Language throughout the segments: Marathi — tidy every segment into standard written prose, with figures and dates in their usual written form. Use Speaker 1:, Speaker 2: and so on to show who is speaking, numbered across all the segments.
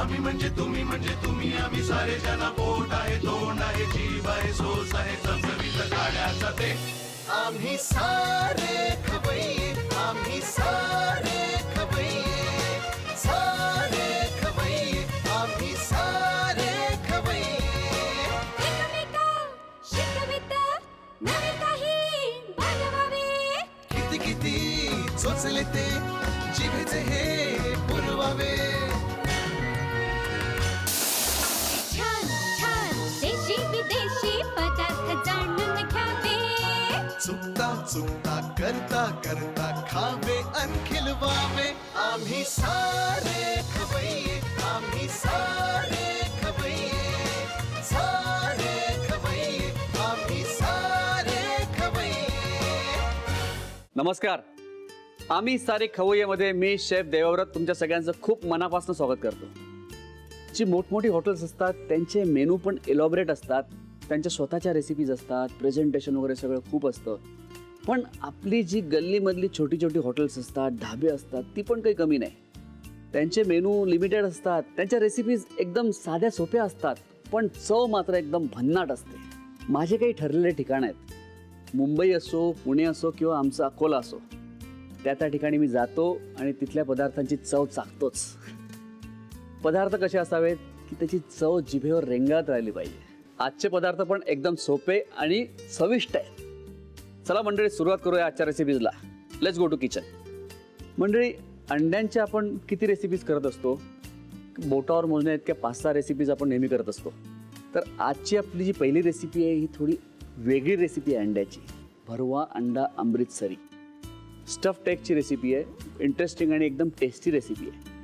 Speaker 1: आम्ही म्हणजे तुम्ही आम्ही सारे जना पोट आहे तोंड आहे जीव आहे सोस आहे चमचमीत गाड्याचा ते
Speaker 2: आम्ही सारे खवय्ये आम्ही सारे खवय्ये आम्ही सारे खवय्ये
Speaker 3: एकमेका शिकवित नवे काही बनवावे
Speaker 2: किती किती चोचले ते जिभेचे हे पुरवावे
Speaker 3: छान छान देशी विदेशी पदार्थ जाणून घ्यावे
Speaker 2: चुकता चुकता करता करता खावे अन खिलवावे आम्ही सारे खवय्ये आम्ही सारे खवय्ये आम्ही सारे खवय्ये
Speaker 4: नमस्कार. आम्ही सारे खवय्येमध्ये मी शेफ देवव्रत तुमच्या सगळ्यांचं खूप मनापासून स्वागत करतो. जी मोठमोठी हॉटेल्स असतात त्यांचे मेनू पण एलॉबरेट असतात, त्यांच्या स्वतःच्या रेसिपीज असतात, प्रेझेंटेशन वगैरे सगळं खूप असतं. पण आपली जी गल्लीमधली छोटी छोटी हॉटेल्स असतात, ढाबे असतात, ती पण काही कमी नाही. त्यांचे मेनू लिमिटेड असतात, त्यांच्या रेसिपीज एकदम साध्या सोप्या असतात, पण चव मात्र एकदम भन्नाट असते. माझे काही ठरलेले ठिकाण आहेत. मुंबई असो, पुणे असो किंवा आमचा अकोला असो, त्या ठिकाणी मी जातो आणि तिथल्या पदार्थांची चव चाखतोच. पदार्थ कसे असावेत की त्याची चव जिभेवर रेंगाळत राहिली पाहिजे. आजचे पदार्थ पण एकदम सोपे आणि चविष्ट आहेत. चला मंडळी, सुरुवात करूया आजच्या रेसिपीजला. Let's go to kitchen. मंडळी, अंड्यांच्या आपण किती रेसिपीज करत असतो? बोटावर मोजण्या इतक्या 5-6 रेसिपीज आपण नेहमी करत असतो. तर आजची आपली जी पहिली रेसिपी आहे ही थोडी वेगळी रेसिपी आहे अंड्याची. भरवा अंडा अमृतसरी स्टफ टेकची रेसिपी आहे. इंटरेस्टिंग आणि एकदम टेस्टी रेसिपी आहे.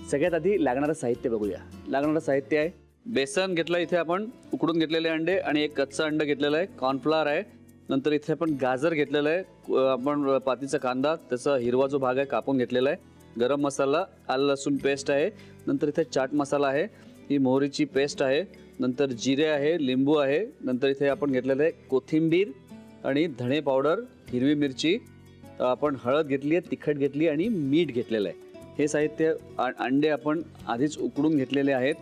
Speaker 4: सगळ्यात आधी लागणारं साहित्य बघूया. लागणारं साहित्य आहे बेसन घेतलं, इथे आपण उकडून घेतलेले अंडे आणि एक कच्चा अंड घेतलेलं आहे, कॉर्नफ्लॉवर आहे, नंतर इथे आपण गाजर घेतलेलं आहे, आपण पातीचा कांदा त्याचा हिरवा जो भाग आहे कापून घेतलेला आहे, गरम मसाला, आलं लसूण पेस्ट आहे, नंतर इथे चाट मसाला आहे, ही मोहरीची पेस्ट आहे, नंतर जिरे आहे, लिंबू आहे, नंतर इथे आपण घेतलेलं आहे कोथिंबीर आणि धणे पावडर, हिरवी मिरची, आपण हळद घेतली आहे, तिखट घेतली आणि मीठ घेतलेलं आहे. हे साहित्य अंडे आपण आधीच उकडून घेतलेले आहेत.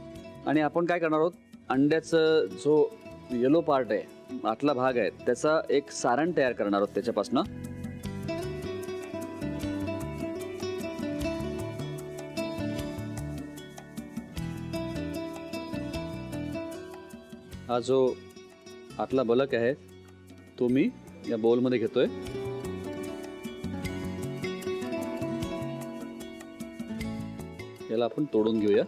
Speaker 4: आणि आपण काय करणार आहोत, अंड्याचं जो येलो पार्ट आहे, आतला भाग आहे, त्याचा एक सारण तयार करणार आहोत. त्याच्यापासनं हा जो आतला बलक आहे तो मी या बाउलमध्ये घेतोय. याला आपण तोडून घेऊया.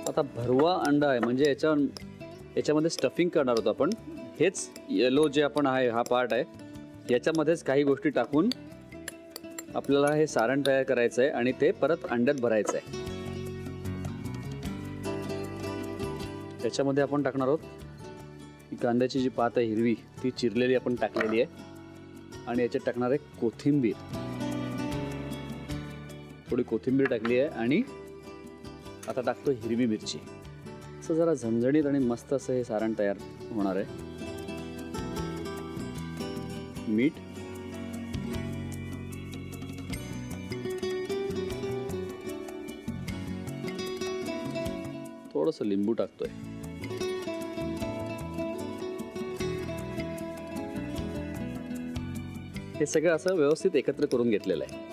Speaker 4: आता भरवा अंडा आहे म्हणजे याच्यामध्ये स्टफिंग करणार होतो आपण. हेच येलो जे आपण आहे हा पार्ट आहे, याच्यामध्येच काही गोष्टी टाकून आपल्याला हे सारण तयार करायचं आहे आणि ते परत अंड्यात भरायचं आहे. त्याच्यामध्ये आपण टाकणार आहोत ही कांद्याची जी पात आहे हिरवी, ती चिरलेली आपण टाकलेली आहे आणि याच्यात टाकणार आहे कोथिंबीर. थोडी कोथिंबीर टाकली आहे आणि आता टाकतो हिरवी मिरची. असं जरा झणझणीत आणि मस्त असं हे सारण तयार होणार आहे. मीठ, थोडंसं लिंबू टाकतोय. हे सगळं असं व्यवस्थित एकत्र करून घेतलेलं आहे.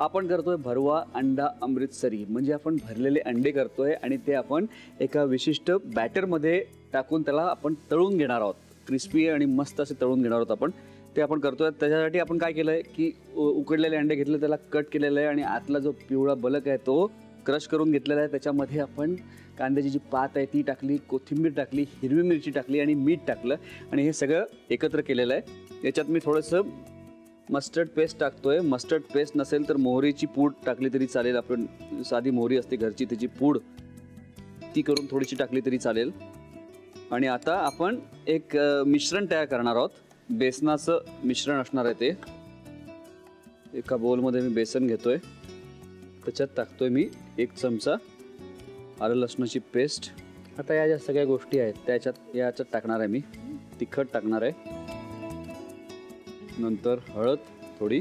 Speaker 4: आपण करतोय भरवा अंडा अमृतसरी, म्हणजे आपण भरलेले अंडे करतोय आणि ते आपण एका विशिष्ट बॅटरमध्ये टाकून त्याला आपण तळून घेणार आहोत. क्रिस्पी आणि मस्त असे तळून घेणार आहोत आपण. ते आपण करतोय. त्याच्यासाठी आपण काय केलं आहे की उकडलेले अंडे घेतले, त्याला कट केलेलं आहे आणि आतला जो पिवळा बलक आहे तो क्रश करून घेतलेला आहे. त्याच्यामध्ये आपण कांद्याची जी पात आहे ती टाकली, कोथिंबीर टाकली, हिरवी मिरची टाकली आणि मीठ टाकलं आणि हे सगळं एकत्र केलेलं आहे. याच्यात मी थोडंसं मस्टर्ड पेस्ट टाकतोय. मस्टर्ड पेस्ट नसेल तर मोहरीची पूड टाकली तरी चालेल. आपण साधी मोहरी असते घरची, त्याची पूड ती करून थोडीशी टाकली तरी चालेल. आणि आता आपण एक मिश्रण तयार करणार आहोत. बेसनाचं मिश्रण असणार आहे ते. एका बोलमध्ये मी बेसन घेतोय, त्याच्यात टाकतोय मी 1 चमचा आलं लसणाची पेस्ट. आता या ज्या सगळ्या गोष्टी आहेत याच्यात टाकणार आहे मी. तिखट टाकणार आहे, नंतर हळद थोडी,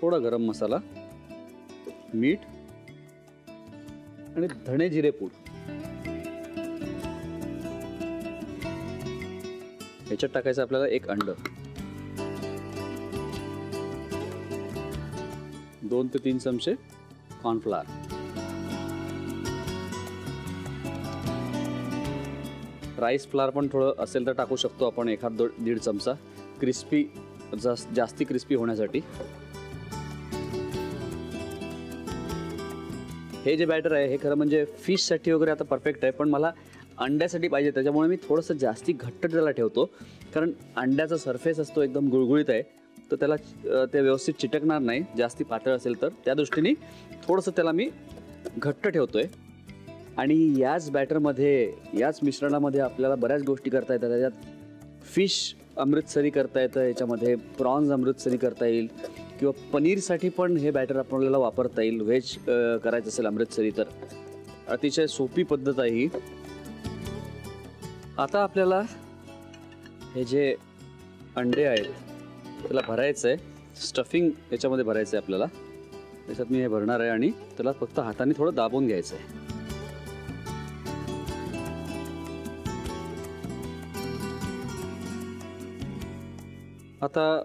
Speaker 4: थोडा गरम मसाला मीठ आणि धणे जिरे पूड. ह्याच्यात टाकायचं आपल्याला एक अंड, 2 ते 3 चमचे कॉर्नफ्लॉवर, राईस फ्लावर पण थोडं असेल तर टाकू शकतो आपण, 1-1.5 चमचा, क्रिस्पी जास्ती क्रिस्पी होण्यासाठी. हे जे बॅटर आहे हे खरं म्हणजे फिशसाठी वगैरे आता परफेक्ट आहे, पण मला अंड्यासाठी पाहिजे, त्याच्यामुळे मी थोडंसं जास्ती घट्ट त्याला ठेवतो, कारण अंड्याचा सरफेस असतो एकदम गुळगुळीत आहे, तर त्याला ते व्यवस्थित चिटकणार नाही जास्ती पातळ असेल तर, त्या दृष्टीने थोडंसं त्याला मी घट्ट ठेवतोय. आणि याच बॅटरमध्ये, याच मिश्रणामध्ये आपल्याला बऱ्याच गोष्टी करता येतात. त्याच्यात फिश अमृतसरी करता येतं, याच्यामध्ये प्रॉन्स अमृतसरी करता येईल, किंवा पनीरसाठी पण हे बॅटर आपल्याला वापरता येईल. व्हेज करायचं असेल अमृतसरी तर अतिशय सोपी पद्धत आहे ही. आता आपल्याला हे जे अंडे आहेत त्याला भरायचं आहे, स्टफिंग याच्यामध्ये भरायचं आहे आपल्याला. त्याच्यात मी हे भरणार आहे आणि त्याला फक्त हाताने थोडं दाबून घ्यायचं आहे. आता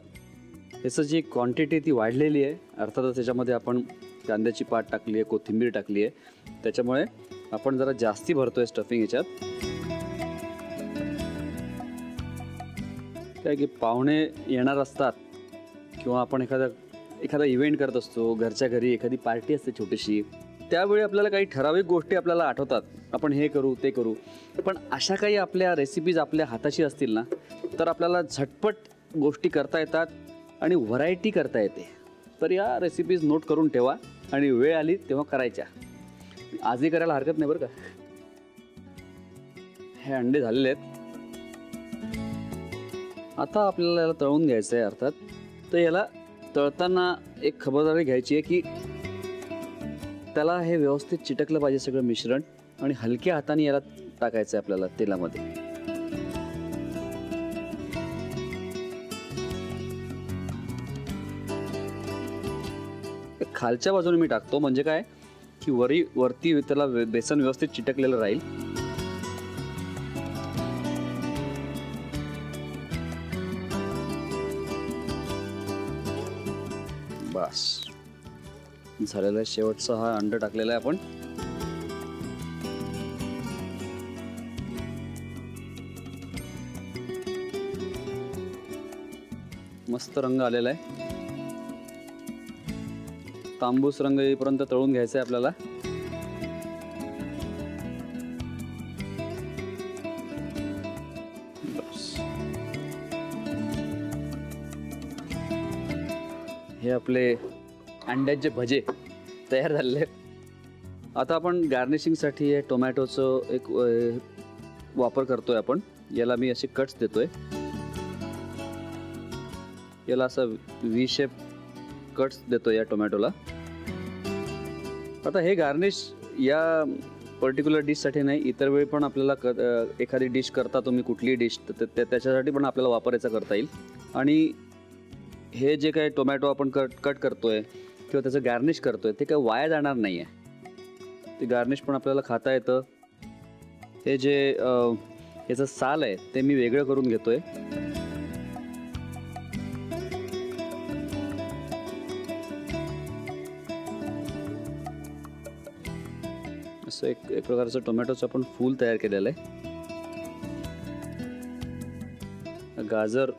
Speaker 4: याचं जी क्वांटिटी ती वाढलेली आहे, अर्थातच त्याच्यामध्ये आपण कांद्याची पात टाकली आहे, कोथिंबीर टाकली आहे, त्याच्यामुळे आपण जरा जास्ती भरतोय स्टफिंग याच्यात. काय की पाहुणे येणार असतात किंवा आपण एखादा इव्हेंट करत असतो, घरच्या घरी एखादी पार्टी असते छोटीशी, त्यावेळी आपल्याला काही ठराविक गोष्टी आपल्याला आठवतात, आपण हे करू ते करू. पण अशा काही आपल्या रेसिपीज आपल्या हाताशी असतील ना, तर आपल्याला झटपट गोष्टी करता येतात आणि व्हरायटी करता येते. तर या रेसिपीज नोट करून ठेवा आणि वेळ आली तेव्हा करायच्या. आजही करायला हरकत नाही बरं का. हे अंडे झालेले आहेत. आता आपल्याला याला तळून घ्यायचं आहे अर्थात. तर याला तळताना एक खबरदारी घ्यायची आहे की त्याला हे व्यवस्थित चिटकलं पाहिजे सगळं मिश्रण, आणि हलक्या हाताने याला टाकायचं आहे आपल्याला तेलामध्ये. खालच्या बाजूने मी टाकतो, म्हणजे काय की वरती त्याला बेसन व्यवस्थित चिटकलेलं राहील. बस झालेला आहे. शेवटचा हा अंड टाकलेला आहे आपण. मस्त रंग आलेला आहे. तांबूस रंग येईपर्यंत तळून घ्यायचं आहे आपल्याला. हे आपले अंड्याचे भजे तयार झालेले आहेत. आता आपण गार्निशिंगसाठी हे टोमॅटोचं एक वापर करतोय आपण. याला मी असे कट्स देतोय, याला असा व्ही शेप कट्स देतो या टोमॅटोला. आता हे गार्निश या पर्टिक्युलर डिशसाठी नाही, इतर वेळी पण आपल्याला एखादी डिश करता तुम्ही कुठलीही डिश, तर त्याच्यासाठी पण आपल्याला वापरायचा करता येईल. आणि हे जे काही टोमॅटो आपण कट करतोय किंवा त्याचं गार्निश करतोय ते काही वाया जाणार नाही आहे. ते गार्निश पण आपल्याला खाता येतं. हे जे याचं साल आहे ते मी वेगळं करून घेतोय. असं एक प्रकारचं टोमॅटोचं आपण फूल तयार केलेलं आहे. गाजर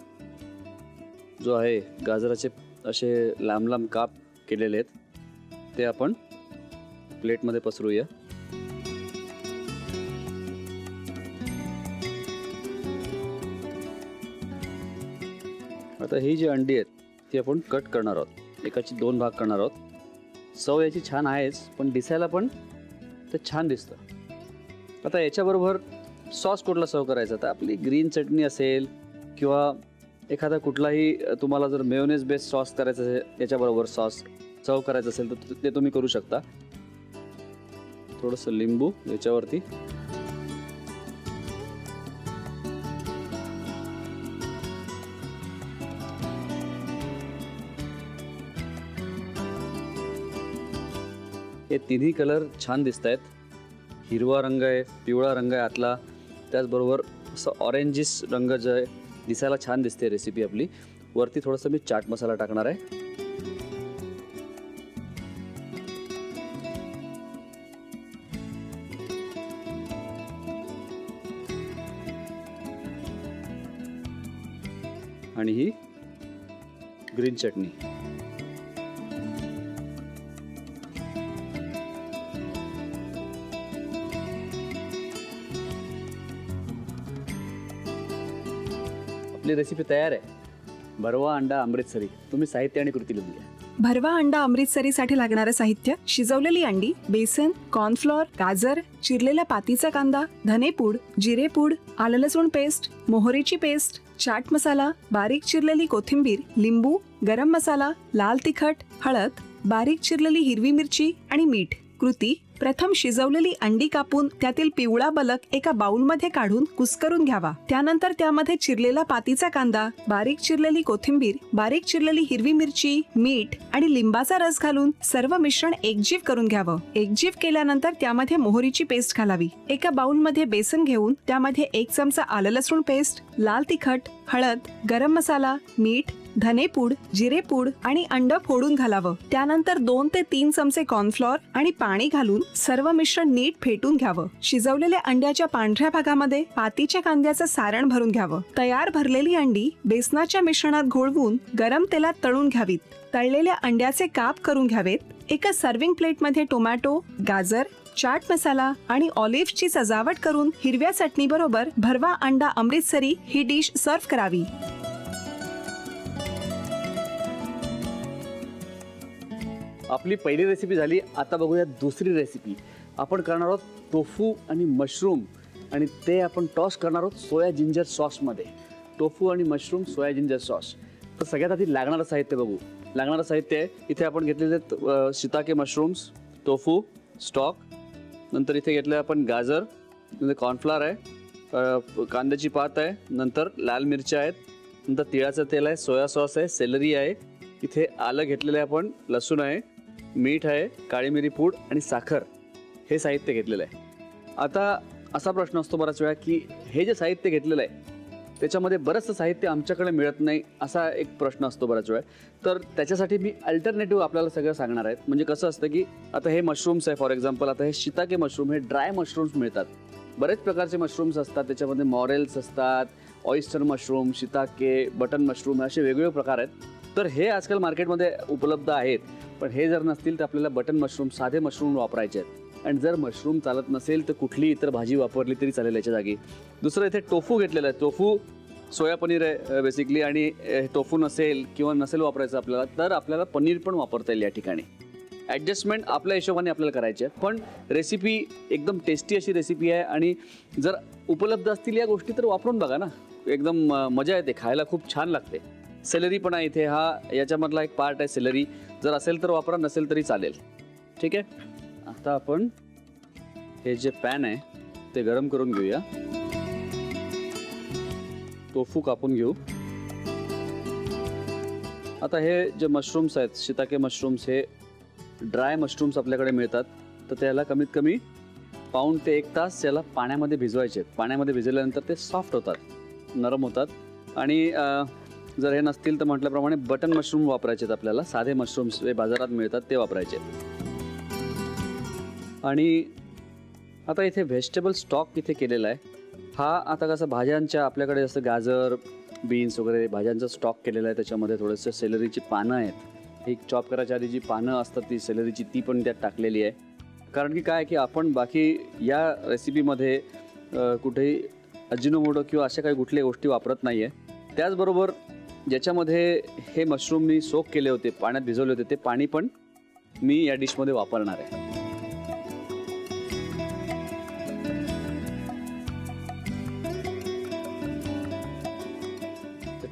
Speaker 4: जो आहे, गाजराचे असे लांब लांब काप केलेले आहेत, ते आपण प्लेटमध्ये पसरूया. आता ही जी अंडी आहेत ती आपण कट करणार आहोत. एकाची 2 भाग करणार आहोत. चव याची छान आहेच, पण दिसायला पण ते छान दिसतं. आता याच्याबरोबर सॉस कुठला सर्व करायचा, तर आपली ग्रीन चटणी असेल किंवा एखादा कुठलाही तुम्हाला जर मेयोनेज बेस्ड सॉस करायचा असेल, याच्याबरोबर सॉस सर्व करायचं असेल तर ते तुम्ही करू शकता. थोडंसं लिंबू याच्यावरती. हे तिन्ही कलर छान दिसत आहेत. हिरवा रंग आहे, पिवळा रंग आहे आतला, त्याचबरोबर असं ऑरेंजिस रंग जो आहे दिसायला छान दिसते रेसिपी आपली. वरती थोडंसं मी चाट मसाला टाकणार आहे. आणि ही ग्रीन चटणी. आपली रेसिपी तयार आहे. भरवा अंडा अमृतसरी. तुम्ही साहित्य आणि कृती लिहून घ्या.
Speaker 5: भरवा अंडा अमृतसरीसाठी लागणारं साहित्य: शिजवलेली अंडी, बेसन, कॉर्नफ्लॉर, गाजर, चिरलेला पातीचा कांदा, धनेपूड, जिरेपूड, आलं लसूण पेस्ट, मोहरीची पेस्ट, चाट मसाला, बारीक चिरलेली कोथिंबीर, लिंबू, गरम मसाला, लाल तिखट, हळद, बारीक चिरलेली हिरवी मिरची आणि मीठ. कृती: प्रथम शिजवलेली अंडी कापून त्यातील पिवळा बलक एका बाउलमध्ये काढून कुस्करून घ्यावा. त्यानंतर त्यामध्ये चिरलेला पातीचा कांदा, बारीक चिरलेली कोथिंबीर, बारीक चिरलेली हिरवी मिरची, मीठ आणि लिंबाचा रस घालून सर्व मिश्रण एकजीव करून घ्यावं. एकजीव केल्यानंतर त्यामध्ये मोहरीची पेस्ट घालावी. एका बाउलमध्ये बेसन घेऊन त्यामध्ये 1 चमचा आलं लसूण पेस्ट, लाल तिखट, हळद, गरम मसाला, मीठ, धनेपूड, जिरेपूड आणि अंड फोडून घालावं. त्यानंतर 2 ते 3 चमचे कॉर्नफ्लॉर आणि पाणी घालून सर्व मिश्रण नीट फेटून घ्यावं. शिजवलेल्या अंड्याच्या पांढऱ्या भागामध्ये पातीच्या कांद्याचं सारण भरून घ्यावं. तयार भरलेली अंडी बेसनाच्या मिश्रणात घोळवून गरम तेलात तळून घ्यावीत. तळलेल्या अंड्याचे काप करून घ्यावेत. एका सर्व्हिंग प्लेटमध्ये टोमॅटो, गाजर, चाट मसाला आणि ऑलिव्हची सजावट करून हिरव्या चटणी बरोबर भरवा अंडा अमृतसरी ही डिश सर्व्ह करावी.
Speaker 4: आपली पहिली रेसिपी झाली. आता बघूया दुसरी रेसिपी. आपण करणार आहोत टोफू आणि मशरूम, आणि ते आपण टॉस करणार आहोत सोया जिंजर सॉसमध्ये. टोफू आणि मशरूम सोया जिंजर सॉस. तर सगळ्यात आधी लागणारं साहित्य बघू. लागणारं साहित्य आहे इथे आपण घेतलेले आहेत शिताके मशरूम्स, टोफू, स्टॉक, नंतर इथे घेतलं आपण गाजर, नंतर कॉर्नफ्लॉर आहे, कांद्याची पात आहे, नंतर लाल मिरच्या आहेत, नंतर तिळाचं तेल आहे, सोया सॉस आहे, सेलरी आहे, इथे आलं घेतलेलं आहे आपण, लसूण आहे, मीठ आहे, काळी मिरी पूड आणि साखर, हे साहित्य घेतलेलं आहे. आता असा प्रश्न असतो बराच वेळा की हे जे साहित्य घेतलेलं आहे त्याच्यामध्ये बरंचसं साहित्य आमच्याकडे मिळत नाही, असा एक प्रश्न असतो बराच वेळा. तर त्याच्यासाठी मी अल्टरनेटिव्ह आपल्याला सगळं सांगणार आहेत. म्हणजे कसं असतं की आता हे मशरूम्स आहे, फॉर एक्झाम्पल आता हे शिताके मशरूम, हे ड्राय मशरूम्स मिळतात. बरेच प्रकारचे मशरूम्स असतात, त्याच्यामध्ये मॉरेल्स असतात, oyster mushroom, shiitake, button mushroom, असे वेगवेगळे प्रकार आहेत. तर हे आजकाल मार्केटमध्ये उपलब्ध आहेत. पण हे जर नसतील तर आपल्याला बटन मशरूम, साधे मशरूम वापरायचे आहेत. आणि जर मशरूम चालत नसेल तर कुठली इतर भाजी वापरली तरी चालेल याच्या जागी. दुसरं इथे टोफू घेतलेलं आहे. टोफू सोया पनीर आहे बेसिकली, आणि टोफू नसेल किंवा नसेल वापरायचं आपल्याला तर आपल्याला पनीर पण वापरता येईल या ठिकाणी. ॲडजस्टमेंट आपल्या हिशोबाने आपल्याला करायची आहे. पण रेसिपी एकदम टेस्टी अशी रेसिपी आहे, आणि जर उपलब्ध असतील या गोष्टी तर वापरून बघा ना, एकदम मजा येते, खायला खूप छान लागते. सेलरी पण आहे इथे, हा याच्यामधला एक पार्ट आहे सेलरी. जर असेल तर वापरा, नसेल तरी चालेल. ठीक आहे. आता आपण हे जे पॅन आहे ते गरम करून घेऊया. टोफू कापून घेऊ. आता हे जे मशरूम्स आहेत, शिताके मशरूम्स, हे ड्राय मशरूम्स आपल्याकडे मिळतात. तर त्याला कमीत कमी पाऊण ते 1 तास याला पाण्यामध्ये भिजवायचे आहेत. पाण्यामध्ये भिजवल्यानंतर ते सॉफ्ट होतात, नरम होतात. आणि जर हे नसतील तर म्हटल्याप्रमाणे बटन मशरूम वापरायचे आहेत आपल्याला. साधे मशरूम्स जे बाजारात मिळतात ते वापरायचे आहेत. आणि आता इथे व्हेजिटेबल स्टॉक इथे केलेला आहे. हा आता कसं भाज्यांच्या आपल्याकडे जसं गाजर, बीन्स वगैरे भाज्यांचा स्टॉक केलेला आहे. त्याच्यामध्ये थोडंसं सेलरीची पानं आहेत. ही चॉप करायच्या आधी जी पानं असतात ती सेलरीची, ती पण त्यात टाकलेली आहे. कारण की काय की आपण बाकी या रेसिपीमध्ये कुठेही अजिनोमोटो किंवा अशा काही कुठल्या गोष्टी वापरत नाही आहे. त्याचबरोबर ज्याच्यामध्ये हे मशरूम मी सोक केले होते, पाण्यात भिजवले होते, ते पाणी पण मी या डिशमध्ये वापरणार आहे.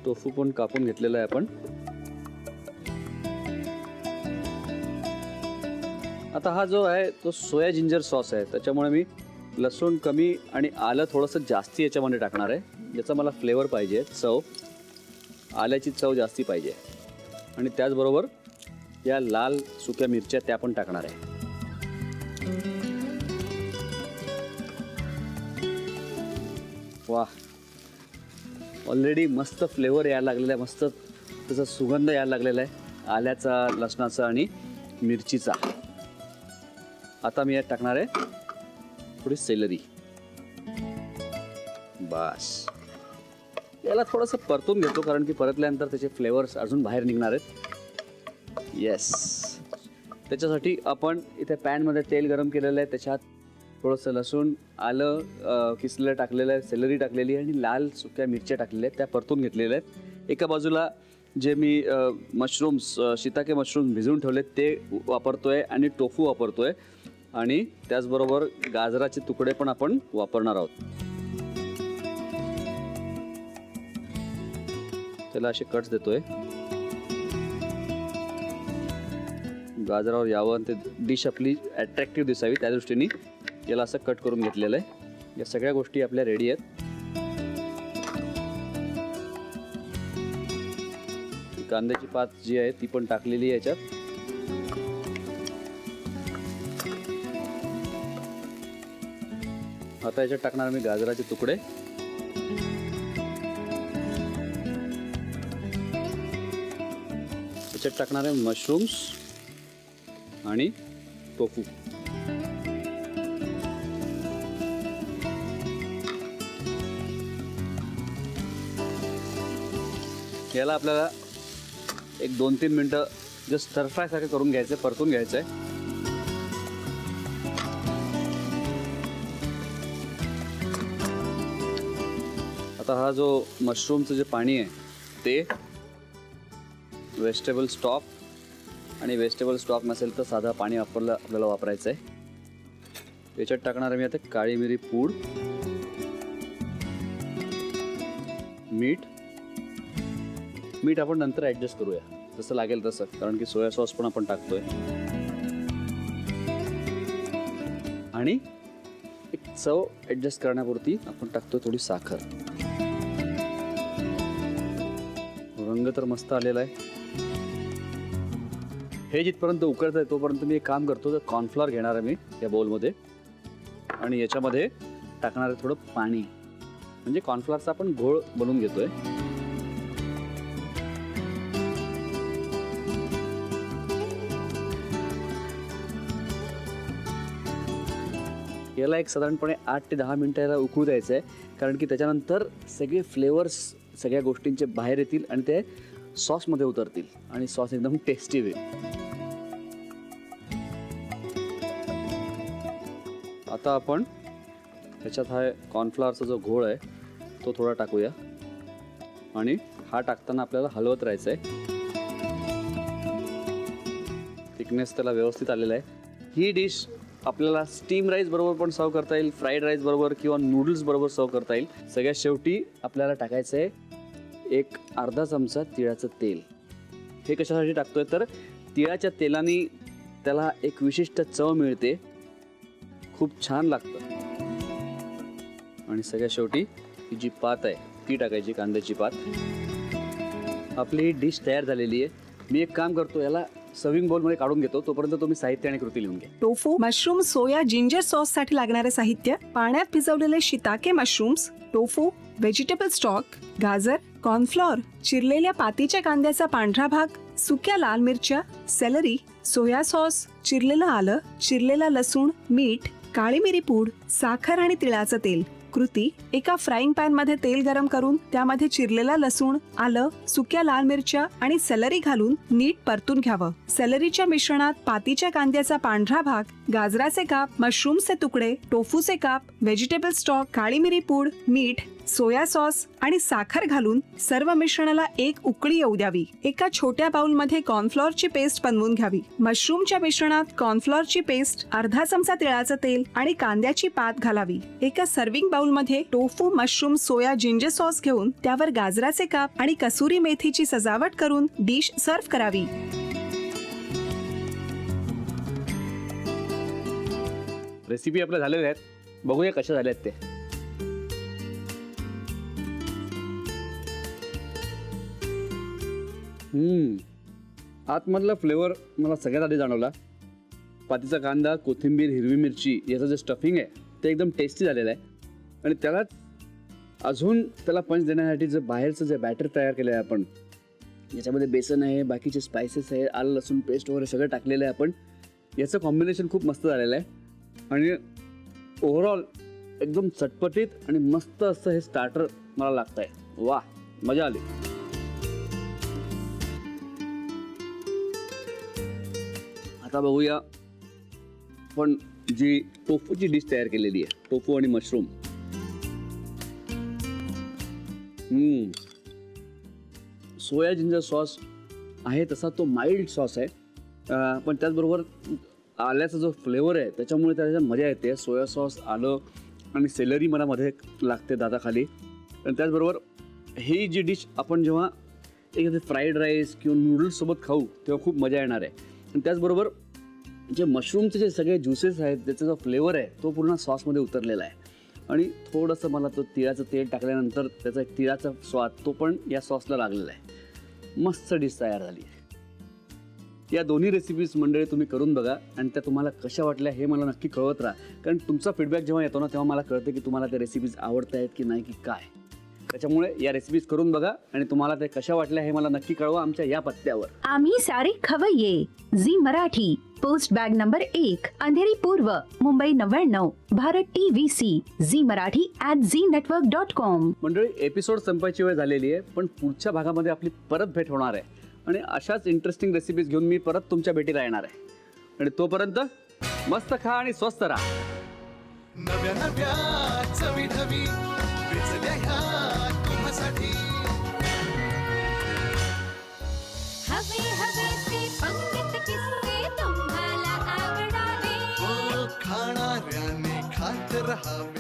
Speaker 4: टोफू पण कापून घेतलेला आहे आपण. आता हा जो आहे तो सोया जिंजर सॉस आहे, त्याच्यामुळे मी लसूण कमी आणि आलं थोडंसं जास्ती याच्यामध्ये टाकणार आहे. ज्याचा मला फ्लेवर पाहिजे, चव, आल्याची चव जास्ती पाहिजे. आणि त्याचबरोबर या लाल सुक्या मिरच्या त्या पण टाकणार आहे. वा, ऑलरेडी मस्त फ्लेवर यायला लागलेला आहे, मस्त त्याचा सुगंध यायला लागलेला आहे आल्याचा, लसणाचा आणि मिरचीचा. आता मी यात टाकणार आहे थोडी सेलरी. बस, याला थोडंसं परतून घेतो कारण की परतल्यानंतर त्याचे फ्लेवर्स अजून बाहेर निघणार आहेत. येस, त्याच्यासाठी आपण इथे पॅनमध्ये तेल गरम केलेलं आहे, त्याच्यात थोडंसं लसूण, आलं किसलेलं टाकलेलं आहे, सेलरी टाकलेली आहे आणि लाल सुक्या मिरच्या टाकलेल्या आहेत, त्या परतून घेतलेल्या आहेत. एका बाजूला जे मी मशरूम्स, शिताके मशरूम भिजवून ठेवले ते वापरतोय आणि टोफू वापरतोय आणि त्याचबरोबर गाजराचे तुकडे पण आपण वापरणार आहोत. त्याला असे कट्स देतोय, गाजरावर यावं आणि ते डिश आपली अट्रॅक्टिव्ह दिसावी त्या दृष्टीने याला असं कट करून घेतलेलं आहे. या सगळ्या गोष्टी आपल्या रेडी आहेत. कांद्याची पात जी आहे ती पण टाकलेली आहे याच्यात. आता याच्यात टाकणार मी गाजराचे तुकडे. याच्यात टाकणार आहे मशरूम्स आणि टोफू. याला आपल्याला एक 2-3 मिनटं जस्ट स्टर फ्राय सारखं करून घ्यायचं आहे, परतून घ्यायचं आहे. आता हा जो मशरूमचं जे पाणी आहे ते व्हेजिटेबल स्टॉक, आणि व्हेजिटेबल स्टॉक नसेल तर साधा पाणी आपल्याला वापरायचं आहे. याच्यात टाकणार मी आता काळी मिरी पूड, मीठ आपण नंतर ॲडजस्ट करूया जसं लागेल तसं, कारण की सोया सॉस पण आपण टाकतोय. आणि एक चव ॲडजस्ट करण्यापुरती आपण टाकतोय थोडी साखर. रंग तर मस्त आलेला आहे. हे जिथपर्यंत उकळत आहे तोपर्यंत मी एक काम करतो, तर कॉर्नफ्लॉर घेणार आहे मी या बोलमध्ये आणि याच्यामध्ये टाकणार आहे थोडं पाणी, म्हणजे कॉर्नफ्लॉरचा आपण घोळ बनवून घेतोय. याला एक साधारणपणे 8 ते 10 मिनटं याला उकळू द्यायचं आहे, कारण की त्याच्यानंतर सगळे फ्लेवर्स सगळ्या गोष्टींचे बाहेर येतील आणि ते सॉसमध्ये उतरतील आणि सॉस एकदम टेस्टी होईल. आता आपण ह्याच्यात हा कॉर्नफ्लॉवरचा जो घोळ आहे तो थोडा टाकूया आणि हा टाकताना आपल्याला हलवत राहायचं आहे. थिकनेस त्याला व्यवस्थित आलेला आहे. ही डिश आपल्याला स्टीम राईस बरोबर पण सर्व करता येईल, फ्राईड राईस बरोबर किंवा नूडल्स बरोबर सर्व करता येईल. सगळ्यात शेवटी आपल्याला टाकायचं आहे एक अर्धा चमचा तिळाचं तेल. हे कशासाठी टाकतोय तर तिळाच्या तेलाने त्याला एक विशिष्ट चव मिळते, खूप छान लागतं. आणि सगळ्यात शेवटी ही जी पात आहे ती टाकायची, कांद्याची पात. आपली ही डिश तयार झालेली आहे. मी एक काम करतो, याला सर्विंग बोलमध्ये काढून घेतो, तोपर्यंत तुम्ही साहित्य आणि कृती लिहून घ्या.
Speaker 5: टोफू, मशरूम, सोया, जिंजर सॉस साठी लागणारे साहित्य: पाण्यात भिजवलेले shiitake mushrooms, tofu, vegetable stock, गाजर, कॉर्नफ्लॉर, चिरलेल्या पातीच्या कांद्याचा पांढरा भाग, सुक्या लाल मिरच्या, सेलरी, सोया सॉस, चिरलेलं आलं, चिरलेला लसूण, मीठ, काळी मिरी पूड, साखर आणि तिळाचं तेल. कृती: एका फ्राईंग पॅन मध्ये तेल गरम करून त्यामध्ये चिरलेला लसूण, आलं, सुक्या लाल मिरच्या आणि सेलरी घालून नीट परतून घ्यावं. सेलरीच्या मिश्रणात पातीच्या कांद्याचा पांढरा भाग, गाजराचे काप, मशरूमचे तुकडे, टोफूचे काप, व्हेजिटेबल स्टॉक, काळी मिरी पूड, मीठ, सोया सॉस आणि साखर घालून सर्व मिश्रणाला एक उकळी येऊ द्यावी. एका छोट्या बाउलमध्ये कॉर्नफ्लॉरची पेस्ट बनवून घ्यावी. मशरूमच्या मिश्रणात कॉर्नफ्लॉरची पेस्ट, अर्धा चमचा तिळाचं तेल आणि कांद्याची पात घालावी. एका सर्विंग बाउलमध्ये टोफू, मशरूम, सोया, जिंजर सॉस घेऊन त्यावर गाजराचे काप आणि कसुरी मेथीची सजावट करून डिश सर्व्ह करावी.
Speaker 4: रेसिपी आपल्या झालेल्या आहेत, बघूया कशा झाल्या आहेत ते. आतमधला फ्लेवर मला सगळ्यात आधी जाणवला. पातीचा कांदा, कोथिंबीर, हिरवी मिरची याचं जे स्टफिंग आहे ते एकदम टेस्टी झालेलं आहे आणि त्यालाच अजून त्याला पंच देण्यासाठी जे बाहेरचं जे बॅटर तयार केलं आहे आपण, याच्यामध्ये बेसन आहे, बाकीचे स्पायसेस आहे, आलं लसूण पेस्ट वगैरे सगळं टाकलेलं आहे आपण, याचं कॉम्बिनेशन खूप मस्त झालेलं आहे आणि ओव्हरऑल एकदम चटपटीत आणि मस्त असं हे स्टार्टर मला लागतंय. वा, मजा आली. आता बघूया पण जी टोफूची डिश तयार केलेली आहे, टोफू आणि मशरूम. सोया जिंजर सॉस आहे तसा तो माइल्ड सॉस आहे, पण त्याचबरोबर आल्याचा जो फ्लेवर आहे त्याच्यामुळे त्याच्यात मजा येते. सोया सॉस, आलं आणि सेलरी मला मध्ये लागते दाताखाली. आणि त्याचबरोबर ही जी डिश आपण जेव्हा एखादे फ्राईड राईस किंवा नूडल्ससोबत खाऊ तेव्हा खूप मजा येणार आहे. आणि त्याचबरोबर जे मशरूमचे जे सगळे ज्युसेस आहेत त्याचा जो फ्लेवर आहे तो पूर्ण सॉसमध्ये उतरलेला आहे आणि थोडंसं मला तो तिळाचं तेल टाकल्यानंतर त्याचा एक तिळाचा स्वाद तो पण या सॉसला लागलेला आहे. मस्त डिश तयार झाली आहे. या दोन्ही रेसिपीज मंडळी तुम्ही करून बघा आणि त्या तुम्हाला कशा वाटल्या हे मला नक्की कळवत राहा, कारण तुमचा फीडबॅक जेव्हा येतो ना तेव्हा मला कळतं की तुम्हाला त्या रेसिपीज आवडत आहेत की नाही की काय. त्याच्यामुळे या रेसिपीज करून बघा आणि तुम्हाला ते कशा वाटल्या हे मला नक्की कळवा आमच्या या पत्त्यावर.
Speaker 6: आम्ही सारे खवय्ये, Zee Marathi, post bag number 1, Andheri पूर्व, मुंबई 99, भारत TVC, झी मराठी @ZNetwork.com.
Speaker 4: मंडळी, एपिसोड संपायची वेळ झालेली आहे, पण पुढच्या भागामध्ये आपली परत भेट होणार आहे आणि अशाच इंटरेस्टिंग रेसिपीज घेऊन मी परत तुमच्या भेटीला येणार आहे. आणि तोपर्यंत मस्त खा आणि स्वस्त राहा.
Speaker 2: नव्या नव्या चवी ढवी वेचल्या ह्या तुम्हासाठी.
Speaker 3: हवे हवेचे पंडित किस्से तुम्हाला आवडावे.
Speaker 2: खाणाऱ्याने खात रहावे.